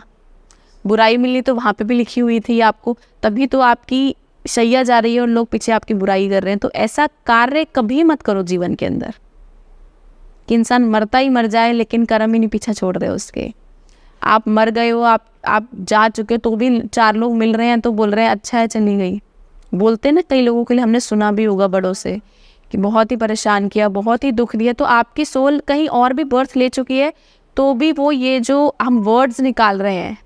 बुराई मिली तो वहाँ पे भी लिखी हुई थी आपको, तभी तो आपकी शैया जा रही है और लोग पीछे आपकी बुराई कर रहे हैं। तो ऐसा कार्य कभी मत करो जीवन के अंदर कि इंसान मरता ही मर जाए लेकिन कर्म ही नहीं पीछा छोड़ रहे उसके। आप मर गए हो, आप जा चुके, तो भी 4 लोग मिल रहे हैं तो बोल रहे हैं अच्छा है चली गई। बोलते हैं ना कई लोगों के लिए, हमने सुना भी होगा बड़ों से कि बहुत ही परेशान किया, बहुत ही दुख दिया। तो आपकी सोल कहीं और भी बर्थ ले चुकी है, तो भी वो ये जो हम वर्ड्स निकाल रहे हैं,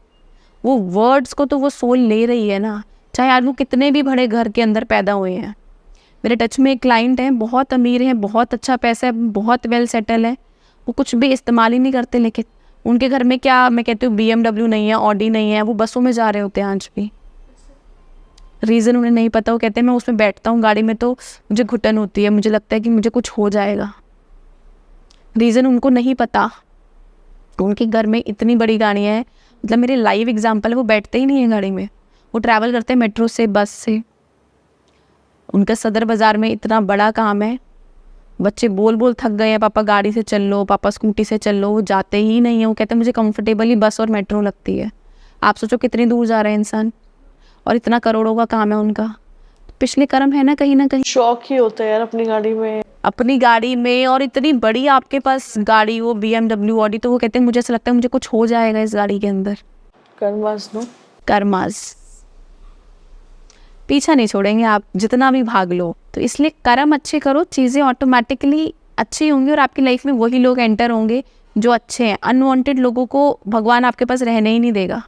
वो वर्ड्स को तो वो सोल ले रही है ना, चाहे आज वो कितने भी बड़े घर के अंदर पैदा हुए हैं। मेरे टच में एक क्लाइंट है, बहुत अमीर है, बहुत अच्छा पैसा है, बहुत वेल सेटल है, वो कुछ भी इस्तेमाल ही नहीं करते, लेकिन उनके घर में क्या, मैं कहती हूँ BMW नहीं है, ऑडी नहीं है, वो बसों में जा रहे होते हैं आज भी। रीज़न उन्हें नहीं पता। वो कहते हैं मैं उसमें बैठता हूँ गाड़ी में तो मुझे घुटन होती है, मुझे लगता है कि मुझे कुछ हो जाएगा। रीज़न उनको नहीं पता। उनके घर में इतनी बड़ी गाड़ियाँ हैं, मतलब मेरे लाइव एग्जाम्पल है, वो बैठते ही नहीं है गाड़ी में, वो ट्रैवल करते हैं मेट्रो से, बस से। उनका सदर बाज़ार में इतना बड़ा काम है, बच्चे बोल बोल थक गए हैं पापा गाड़ी से चल लो, पापा स्कूटी से चल लो, वो जाते ही नहीं है। वो कहते हैं मुझे कंफर्टेबली बस और मेट्रो लगती है। आप सोचो कितनी दूर जा रहे हैं इंसान, और इतना करोड़ों का काम है उनका। तो पिछले कर्म है ना कहीं शौक ही होता है यार अपनी गाड़ी में, और इतनी बड़ी आपके पास गाड़ी, वो BMW ऑडी, तो वो कहते हैं मुझे ऐसा लगता है मुझे कुछ हो जाएगा इस गाड़ी के अंदर। कर्मास पीछा नहीं छोड़ेंगे आप, जितना भी भाग लो। तो इसलिए कर्म अच्छे करो, चीज़ें ऑटोमेटिकली अच्छी होंगी और आपकी लाइफ में वही लोग एंटर होंगे जो अच्छे हैं। अनवांटेड लोगों को भगवान आपके पास रहने ही नहीं देगा।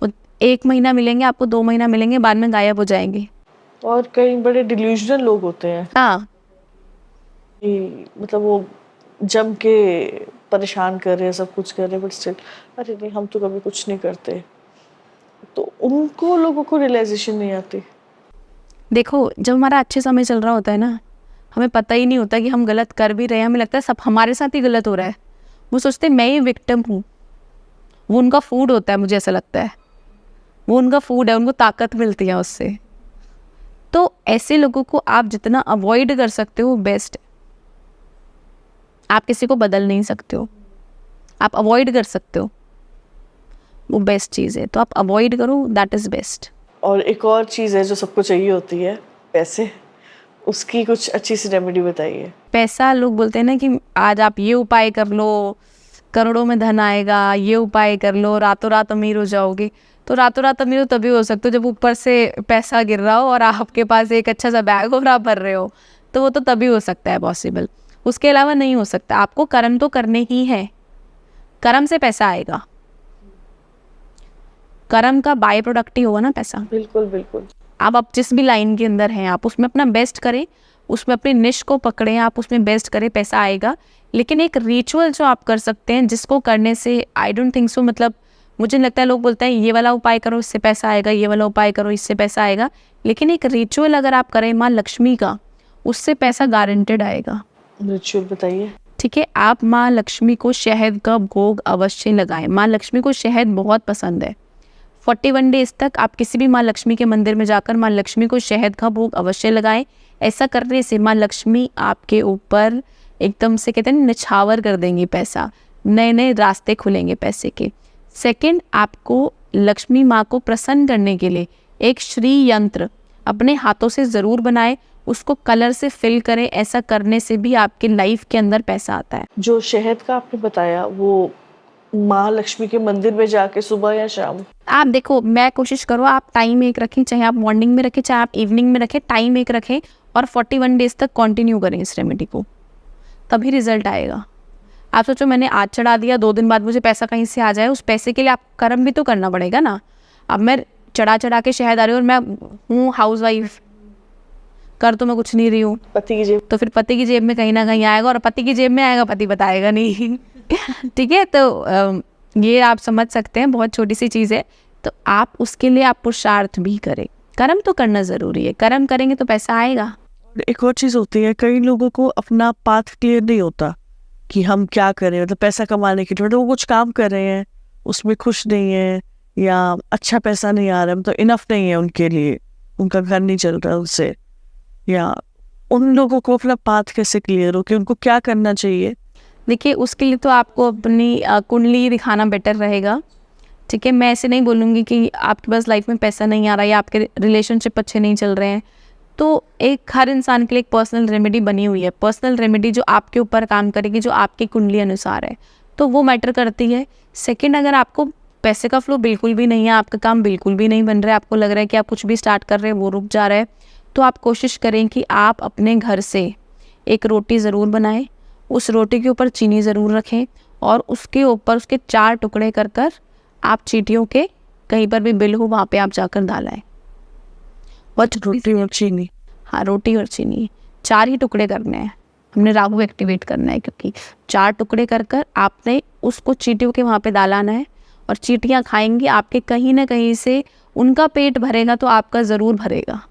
वो 1 महीना मिलेंगे आपको, 2 महीना मिलेंगे, बाद में गायब हो जाएंगे। और कई बड़े डिल्यूजनल लोग होते हैं। हाँ, मतलब वो जम के परेशान कर रहे हैं, सब कुछ कर रहे हैं, बट स्टिल अरे नहीं हम तो कभी कुछ नहीं करते, तो उनको लोगों को रियलाइजेशन नहीं आती। देखो जब हमारा अच्छे समय चल रहा होता है ना, हमें पता ही नहीं होता कि हम गलत कर भी रहे हैं, हमें लगता है सब हमारे साथ ही गलत हो रहा है। वो सोचते हैं मैं ही विक्टिम हूँ। वो उनका फूड होता है, मुझे ऐसा लगता है वो उनका फूड है, उनको ताकत मिलती है उससे। तो ऐसे लोगों को आप जितना अवॉइड कर सकते हो बेस्ट है। आप किसी को बदल नहीं सकते हो, आप अवॉइड कर सकते हो, वो बेस्ट चीज़ है। तो आप अवॉइड करो, दैट इज़ बेस्ट। और एक और चीज़ है जो सबको चाहिए होती है, पैसे। उसकी कुछ अच्छी सी रेमेडी बताइए। पैसा, लोग बोलते हैं ना कि आज आप ये उपाय कर लो, करोड़ों में धन आएगा, ये उपाय कर लो, रातों रात अमीर हो जाओगे। तो रातों रात अमीर हो तभी हो सकते हो जब ऊपर से पैसा गिर रहा हो और आपके पास एक अच्छा सा बैग हो और आप भर रहे हो, तो वो तो तभी हो सकता है पॉसिबल, उसके अलावा नहीं हो सकता। आपको कर्म तो करने ही है, कर्म से पैसा आएगा। कर्म का बाय प्रोडक्ट ही होगा ना पैसा। बिल्कुल बिल्कुल। आप जिस भी लाइन के अंदर हैं आप उसमें अपना बेस्ट करें, उसमें अपनी निश को पकड़ें, आप उसमें बेस्ट करें, पैसा आएगा। लेकिन एक रिचुअल जो आप कर सकते हैं जिसको करने से आई डोंट थिंक सो, मतलब मुझे लगता है लोग बोलते हैं ये वाला उपाय करो इससे पैसा आएगा, ये वाला उपाय करो इससे पैसा आएगा, लेकिन एक रिचुअल अगर आप करें माँ लक्ष्मी का, उससे पैसा गारंटेड आएगा। रिचुअल बताइए। ठीक है, आप माँ लक्ष्मी को शहद का भोग अवश्य लगाएं। माँ लक्ष्मी को शहद बहुत पसंद है। 41 डेज तक आप किसी भी माँ लक्ष्मी के मंदिर में जाकर माँ लक्ष्मी को शहद का भोग अवश्य लगाएं। ऐसा करने से माँ लक्ष्मी आपके ऊपर एकदम से कहते हैं निछावर कर देंगी पैसा, नए नए रास्ते खुलेंगे पैसे के। सेकंड, आपको लक्ष्मी माँ को प्रसन्न करने के लिए एक श्री यंत्र अपने हाथों से ज़रूर बनाएं, उसको कलर से फिल करें। ऐसा करने से भी आपके लाइफ के अंदर पैसा आता है। जो शहद का आपने बताया वो माँ लक्ष्मी के मंदिर में जाके सुबह या शाम? आप देखो, मैं कोशिश करो आप टाइम एक रखें, चाहे आप मॉर्निंग में रखें चाहे आप इवनिंग में रखें, टाइम एक रखें और 41 डेज तक कंटिन्यू करें इस रेमेडी को, तभी रिजल्ट आएगा। आप सोचो मैंने आज चढ़ा दिया, 2 दिन बाद मुझे पैसा कहीं से आ जाए, उस पैसे के लिए आप कर्म भी तो करना पड़ेगा ना। अब मैं चढ़ा के शहद आ रही हूँ और मैं हूँ हाउस वाइफ, कर तो मैं कुछ नहीं रही हूँ, पति की जेब, तो फिर पति की जेब में कहीं ना कहीं आएगा, और पति की जेब में आएगा पति बताएगा नहीं। ठीक है, तो ये आप समझ सकते हैं, बहुत छोटी सी चीज़ है। तो आप उसके लिए आप पुरुषार्थ भी करें, कर्म तो करना ज़रूरी है, कर्म करेंगे तो पैसा आएगा। एक और चीज़ होती है, कई लोगों को अपना पाथ क्लियर नहीं होता कि हम क्या करें, मतलब पैसा कमाने के लिए मतलब वो कुछ काम कर रहे हैं उसमें खुश नहीं है या अच्छा पैसा नहीं आ रहा, मतलब इनफ नहीं है उनके लिए, उनका घर नहीं चल रहा उससे, या उन लोगों को अपना पाथ कैसे क्लियर हो कि उनको क्या करना चाहिए? देखिए, उसके लिए तो आपको अपनी कुंडली दिखाना बेटर रहेगा। ठीक है, मैं ऐसे नहीं बोलूँगी कि आपके पास लाइफ में पैसा नहीं आ रहा है या आपके रिलेशनशिप अच्छे नहीं चल रहे हैं, तो एक हर इंसान के लिए एक पर्सनल रेमेडी बनी हुई है। पर्सनल रेमेडी जो आपके ऊपर काम करेगी, जो आपकी कुंडली अनुसार है, तो वो मैटर करती है। सेकंड, अगर आपको पैसे का फ्लो बिल्कुल भी नहीं है, आपका काम बिल्कुल भी नहीं बन रहा है, आपको लग रहा है कि आप कुछ भी स्टार्ट कर रहे हैं वो रुक जा रहा है, तो आप कोशिश करें कि आप अपने घर से एक रोटी ज़रूर बनाएं, उस रोटी के ऊपर चीनी ज़रूर रखें और उसके ऊपर उसके 4 टुकड़े कर कर आप चींटियों के कहीं पर भी बिल हो वहाँ पे आप जाकर डालें। रोटी और चीनी? हाँ, रोटी और चीनी 4 ही टुकड़े करने हैं, हमने राहु एक्टिवेट करना है, क्योंकि 4 टुकड़े कर कर आपने उसको चींटियों के वहाँ पे डालाना है और चींटियाँ खाएंगी, आपके कहीं ना कहीं से उनका पेट भरेगा तो आपका ज़रूर भरेगा,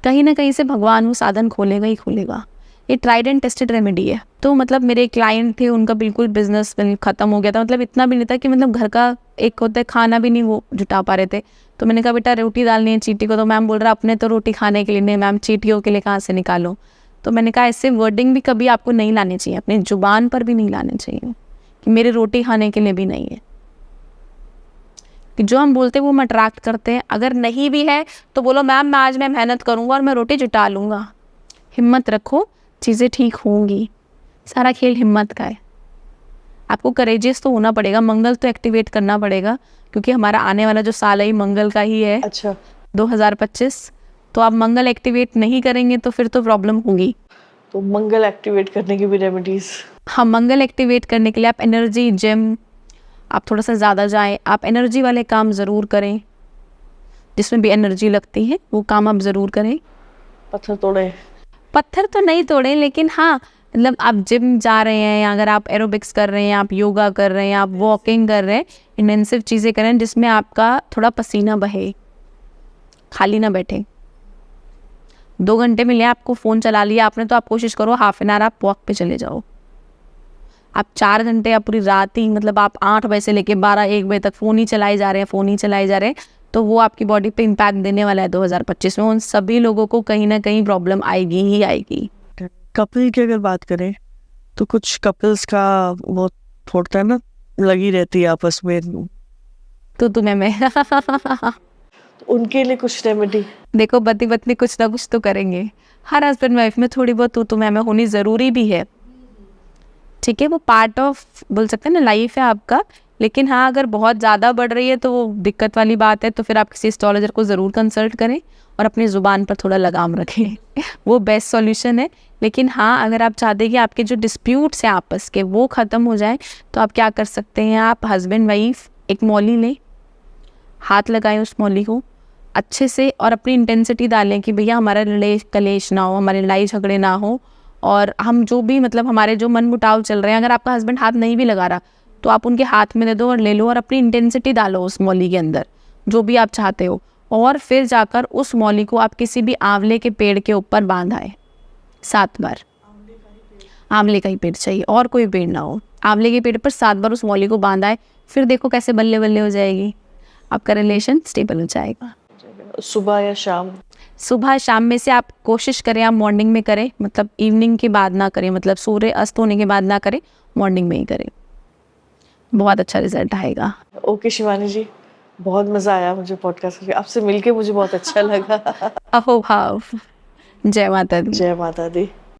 कहीं ना कहीं से भगवान वो साधन खोलेगा ही खोलेगा। ये ट्राइड एंड टेस्टेड रेमेडी है। तो मतलब मेरे क्लाइंट थे, उनका बिल्कुल बिजनेस ख़त्म हो गया था, मतलब इतना भी नहीं था कि मतलब घर का एक होता है खाना भी नहीं वो जुटा पा रहे थे। तो मैंने कहा बेटा रोटी डालनी है चींटी को, तो मैम बोल रहा अपने तो रोटी खाने के लिए नहीं मैम, चींटियों के लिए कहाँ से निकालो। तो मैंने कहा ऐसे वर्डिंग भी कभी आपको नहीं लाने चाहिए, अपनी जुबान पर भी नहीं लाने चाहिए कि मेरे रोटी खाने के लिए भी नहीं है, कि जो हम बोलते हैं वो हम अट्रैक्ट करते हैं। अगर नहीं भी है तो बोलो मैम मैं आज मैं मेहनत करूँगा और मैं रोटी जुटा लूँगा। हिम्मत रखो, चीज़ें ठीक होंगी, सारा खेल हिम्मत का है। आपको करेजियस तो होना पड़ेगा, मंगल तो एक्टिवेट करना पड़ेगा, क्योंकि हमारा आने वाला जो साल है ही मंगल का ही है। अच्छा, 2025। तो आप मंगल एक्टिवेट नहीं करेंगे तो फिर तो प्रॉब्लम होगी। तो मंगल एक्टिवेट करने की भी रेमेडीज? हाँ, मंगल एक्टिवेट करने के लिए आप एनर्जी जिम आप थोड़ा सा ज़्यादा जाएं, आप एनर्जी वाले काम ज़रूर करें, जिसमें भी एनर्जी लगती है वो काम आप ज़रूर करें। पत्थर तोड़े? पत्थर तो नहीं तोड़े, लेकिन हाँ मतलब आप जिम जा रहे हैं या अगर आप एरोबिक्स कर रहे हैं, आप योगा कर रहे हैं, आप वॉकिंग कर रहे हैं, इंटेंसिव चीज़ें करें जिसमें आपका थोड़ा पसीना बहे, खाली ना बैठे। 2 घंटे मिले आपको, फ़ोन चला लिया आपने, तो आप कोशिश करो हाफ एन आवर आप वॉक पे चले जाओ। आप 4 घंटे या पूरी रात ही, मतलब आप 8 बजे से लेके 12-1 बजे तक फ़ोन ही चलाए जा रहे हैं, तो वो आपकी बॉडी पे इम्पैक्ट देने वाला है 2025 में। उन सभी लोगों को कहीं ना कहीं प्रॉब्लम आएगी ही आएगी। कपल की अगर बात करें तो कुछ कपल्स का बहुत होता है ना, लगी रहती है आपस में, तो तुम्हें मैं तो उनके लिए कुछ रेमेडी? देखो, पति पत्नी कुछ ना कुछ तो करेंगे, हर हस्बैंड वाइफ में थोड़ी बहुत तो तुम्हें होनी ज़रूरी भी है। ठीक है, वो पार्ट ऑफ बोल सकते हैं ना लाइफ है आपका। लेकिन हाँ, अगर बहुत ज़्यादा बढ़ रही है तो वो दिक्कत वाली बात है, तो फिर आप किसी एस्ट्रोलॉजर को ज़रूर कंसल्ट करें और अपनी ज़ुबान पर थोड़ा लगाम रखें। वो बेस्ट सॉल्यूशन है। लेकिन हाँ, अगर आप चाहते हैं कि आपके जो डिस्प्यूट्स हैं आपस के वो ख़त्म हो जाए, तो आप क्या कर सकते हैं, आप हस्बैंड वाइफ एक मौली लें, हाथ लगाएं उस मौली को अच्छे से और अपनी इंटेंसिटी डालें कि भैया हमारा कलेश ना हो, हमारे लड़ाई झगड़े ना हो, और हम जो भी मतलब हमारे जो मन मुटाव चल रहे हैं, अगर आपका हस्बैंड हाथ नहीं भी लगा रहा तो आप उनके हाथ में दे दो और ले लो और अपनी इंटेंसिटी डालो उस मौली के अंदर जो भी आप चाहते हो, और फिर जाकर उस मौली को आप किसी भी आंवले के पेड़ के ऊपर बांधाए 7 बार। आंवले का ही पेड़ चाहिए, और कोई पेड़ ना हो। आंवले के पेड़ पर 7 बार उस मौली को बांधाए, फिर देखो कैसे बल्ले बल्ले हो जाएगी, आपका रिलेशन स्टेबल हो जाएगा। सुबह या शाम? सुबह शाम में से आप कोशिश करें आप मॉर्निंग में करें, मतलब इवनिंग के बाद ना करें, मतलब सूर्य अस्त होने के बाद ना करें, मॉर्निंग में ही करें, बहुत अच्छा रिजल्ट आएगा। ओके शिवानी जी, बहुत मज़ा आया मुझे पॉडकास्ट करके, आपसे मिलके मुझे बहुत अच्छा लगा। अहो भाव, जय माता दी। जय माता दी।